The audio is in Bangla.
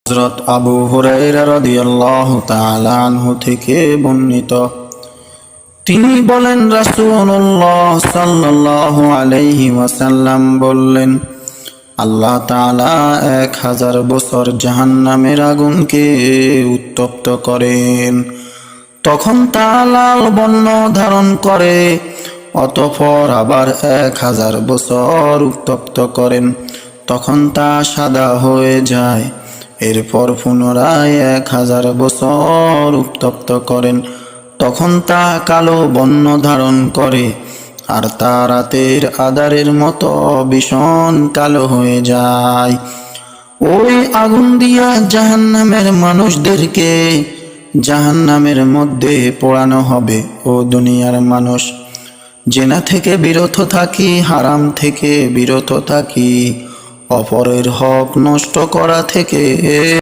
হযরত আবু হুরায়রা রাদিয়াল্লাহু তাআলা আনহু থেকে বর্ণিত, তিনি বলেন, রাসূলুল্লাহ সাল্লাল্লাহু আলাইহি ওয়াসাল্লাম বললেন, আল্লাহ তাআলা 1000 বছর জাহান্নামের আগুনকে উত্তপ্ত করেন, তখন তা লাল বর্ণ ধারণ করে। অতঃপর আবার 1000 বছর উত্তপ্ত করেন, তখন তা সাদা হয়ে যায়। এরপর পুনরায় 1000 বছর উত্তপ্ত করেন, তখন তা কালো বর্ণ ধারণ করে, আর তা রাতের আঁধারের মতো ভীষণ কালো হয়ে যায়। ওই আগুন দিয়া জাহান্নামের মানুষদেরকে জাহান্নামের মধ্যে পোড়ানো হবে। ও দুনিয়ার মানুষ, জেনা থেকে বিরত থাকি, হারাম থেকে বিরত থাকি, অপরের হক নষ্ট করা থেকে